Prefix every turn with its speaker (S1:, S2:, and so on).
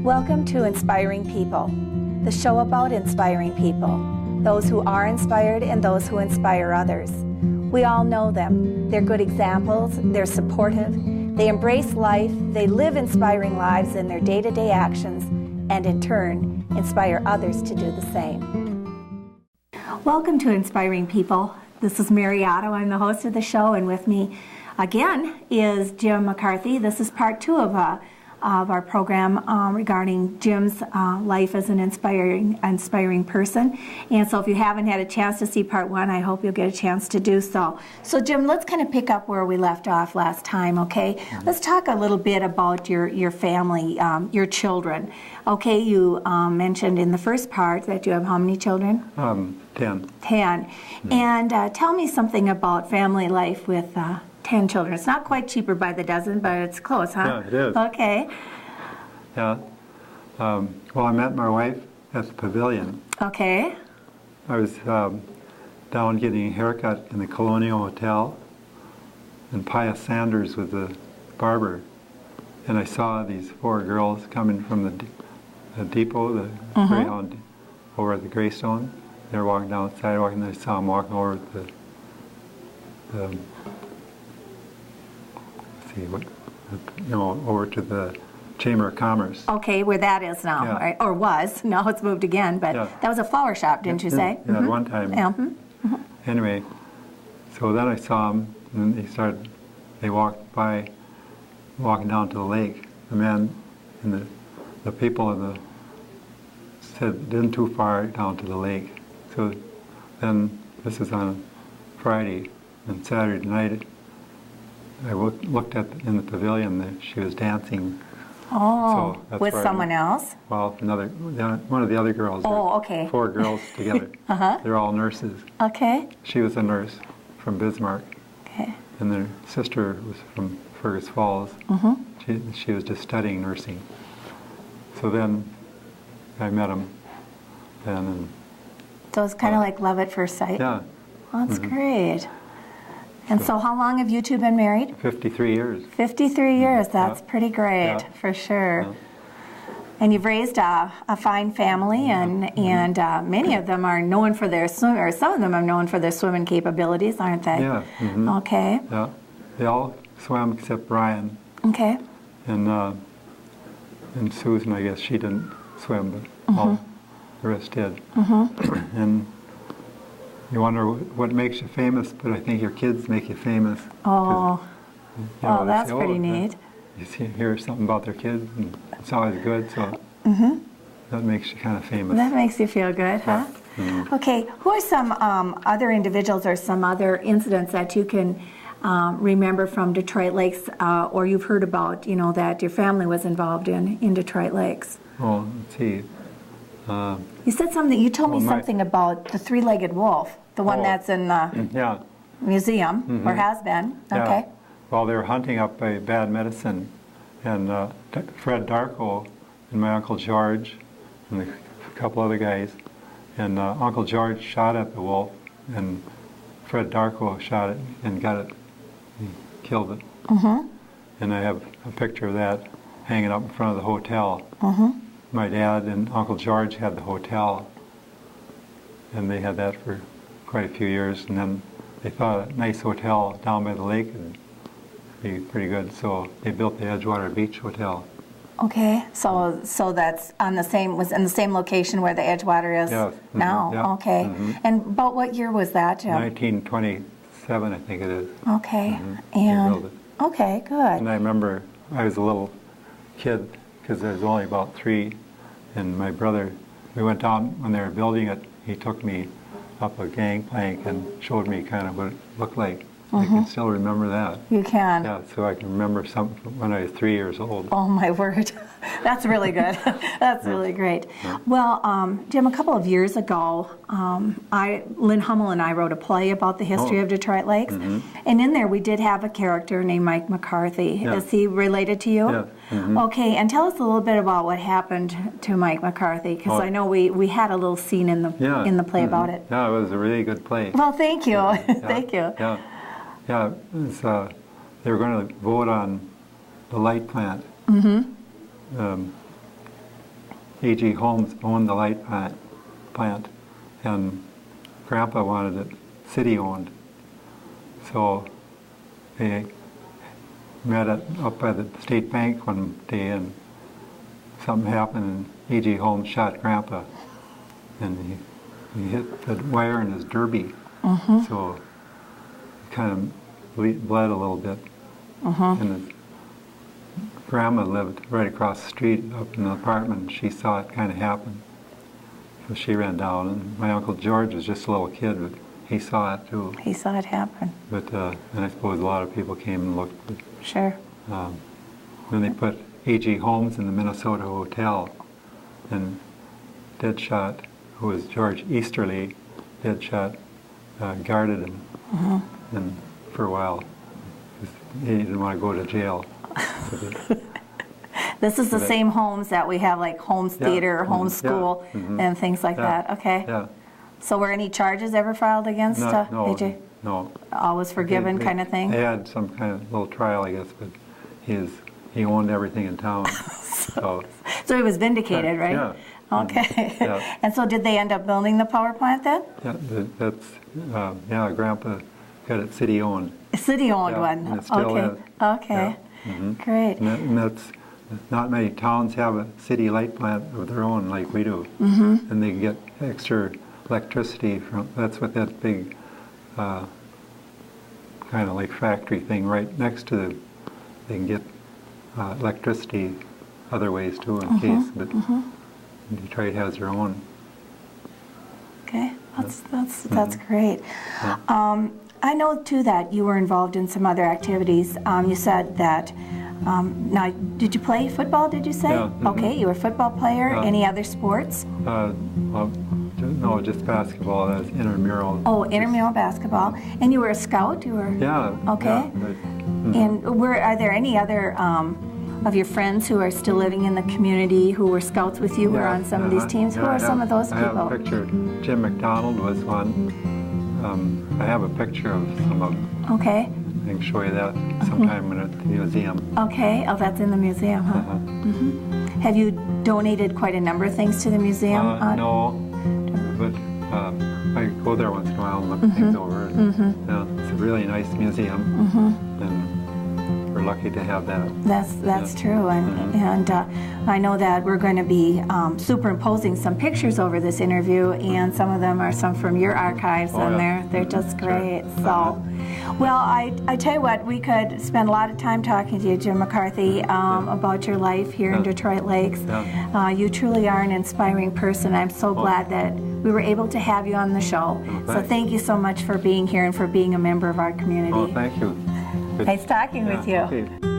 S1: Welcome to Inspiring People, the show about inspiring people, those who are inspired and those who inspire others. We all know them. They're good examples, they're supportive, they embrace life, they live inspiring lives in their day-to-day actions, and in turn, inspire others to do the same. Welcome to Inspiring People. This is Mary Otto. I'm the host of the show, and with me again is Jim McCarthy. This is part 2 of our program regarding Jim's life as an inspiring person. And so if you haven't had a chance to see part 1, I hope you'll get a chance to do so. So Jim, let's kind of pick up where we left off last time, okay? Mm-hmm. Let's talk a little bit about your family, your children. Okay, you mentioned in the first part that you have how many children?
S2: 10.
S1: 10. Mm-hmm. And tell me something about family life with 10 children. It's not quite cheaper by the dozen, but it's close, huh?
S2: Yeah, it is.
S1: Okay.
S2: Yeah. Well, I met my wife at the Pavilion.
S1: Okay.
S2: I was down getting a haircut in the Colonial Hotel, and Pius Sanders was the barber. And I saw these 4 girls coming from the depot, the Greyhound, over at the Greystone. They were walking down the sidewalk, and I saw them walking over to the over to the Chamber of Commerce.
S1: Okay, where that is now,
S2: yeah.
S1: Right? Or was. Now it's moved again, but
S2: yeah.
S1: That was a flower shop, didn't you say?
S2: Yeah, at one time.
S1: Yeah.
S2: Anyway, so then I saw them, and they walked by, walking down to the lake. The man and the people said it isn't too far down to the lake. So then, this is on Friday, and Saturday night, I looked in the Pavilion that she was dancing.
S1: Oh, so with someone else?
S2: Well, one of the other girls.
S1: Oh, okay.
S2: 4 girls together. They're all nurses.
S1: Okay.
S2: She was a nurse from Bismarck.
S1: Okay.
S2: And their sister was from Fergus Falls. She was just studying nursing. So then I met them.
S1: So it's kind of like love at first sight?
S2: Yeah.
S1: Well, that's great. And so how long have you two been married?
S2: 53 years.
S1: 53 years, that's pretty great, for sure.
S2: Yeah.
S1: And you've raised a fine family, and many of them are known for their swim, or some of them are known for their swimming capabilities, aren't they?
S2: Yeah.
S1: Okay.
S2: Yeah. They all swam except Brian.
S1: Okay.
S2: And Susan, I guess she didn't swim, but all the rest did. And you wonder what makes you famous, but I think your kids make you famous.
S1: Oh, that's pretty neat.
S2: You hear something about their kids, and it's always good, so that makes you kind of famous.
S1: That makes you feel good, huh? Okay, who are some other individuals or some other incidents that you can remember from Detroit Lakes, or you've heard about, that your family was involved in Detroit Lakes?
S2: Oh, let's see.
S1: You said something. You told me something about the 3-legged wolf, the one that's in the museum or has been. Okay.
S2: Yeah. Well, they were hunting up by Bad Medicine, and Fred Darko and my Uncle George and a couple other guys, and Uncle George shot at the wolf, and Fred Darko shot it and got it, and killed it. And I have a picture of that hanging up in front of the hotel. My dad and Uncle George had the hotel, and they had that for quite a few years, and then they thought a nice hotel down by the lake would be pretty good, so they built the Edgewater Beach Hotel.
S1: Okay, so that's was in the same location where the Edgewater is now?
S2: Yeah.
S1: Okay. And about what year was that, Jim?
S2: 1927, I think it is.
S1: Okay.
S2: And they built it.
S1: Okay, good.
S2: And I remember I was a little kid, because I was only about 3, and my brother, we went down when they were building it. He took me up a gangplank and showed me kind of what it looked like. I can still remember that.
S1: You can?
S2: Yeah, so I can remember something from when I was 3 years old.
S1: Oh, my word. That's really good. That's really great. Yeah. Well, Jim, a couple of years ago, Lynn Hummel and I wrote a play about the history of Detroit Lakes. And in there we did have a character named Mike McCarthy.
S2: Yeah.
S1: Is he related to you?
S2: Yeah.
S1: Okay, and tell us a little bit about what happened to Mike McCarthy, because I know we had a little scene in the play about it.
S2: Yeah, it was a really good play.
S1: Well, thank you. Thank you.
S2: Yeah. Yeah, they were going to vote on the light plant. A.G. Holmes owned the light plant, and Grandpa wanted it city-owned. So they met up by the State Bank one day, and something happened, and A.G. Holmes shot Grandpa, and he hit the wire in his derby, so he kind of bled a little bit. And his grandma lived right across the street up in the apartment, and she saw it kind of happen. So she ran down, and my Uncle George was just a little kid, but he saw it too.
S1: He saw it happen.
S2: But and I suppose a lot of people came and looked. But,
S1: Sure.
S2: then they put A.G. Holmes in the Minnesota Hotel, and Deadshot, who was George Easterly, Deadshot guarded him and for a while. He didn't want to go to jail. So
S1: This is the same Holmes that we have, like Holmes Theater, Holmes School, and things like that. Okay.
S2: Yeah.
S1: So were any charges ever filed against
S2: No,
S1: AJ?
S2: no.
S1: All was forgiven, kind of thing?
S2: They had some kind of little trial, I guess, but he owned everything in town. So
S1: he was vindicated, right?
S2: Yeah.
S1: Okay.
S2: Yeah.
S1: And so did they end up building the power plant then?
S2: Yeah, Grandpa got it city-owned.
S1: A city-owned one?
S2: And it still
S1: okay.
S2: is.
S1: Okay.
S2: Yeah.
S1: Great.
S2: And that's, not many towns have a city light plant of their own like we do. And they get extra electricity from, that's what that big kind of like factory thing right next to the, they can get electricity other ways too in case, but Detroit has their own.
S1: Okay, that's great. I know too that you were involved in some other activities. You said that, now did you play football, did you say?
S2: Yeah.
S1: Okay, you were a football player. Any other sports?
S2: Well, no, just basketball. That's intramural.
S1: Oh, intramural basketball. And you were a scout? You were?
S2: Yeah.
S1: Okay.
S2: Yeah,
S1: And are there any other of your friends who are still living in the community who were scouts with you, who are on some of these teams? Who are some of those people?
S2: I have a picture. Jim McDonald was one. I have a picture of some of them.
S1: Okay.
S2: I can show you that sometime when at the museum.
S1: Okay. Oh, that's in the museum, huh? Have you donated quite a number of things to the museum?
S2: No, but I go there once in a while and look things over. And, it's a really nice museum, and we're lucky to have that.
S1: That's true, and I know that we're going to be superimposing some pictures over this interview, and some of them are some from your archives, and they're just great. So, well, I tell you what, we could spend a lot of time talking to you, Jim McCarthy, about your life here in Detroit Lakes. You truly are an inspiring person. I'm so glad that we were able to have you on the show. So thank you so much for being here and for being a member of our community.
S2: Oh, thank you.
S1: Nice talking with you.
S2: Okay.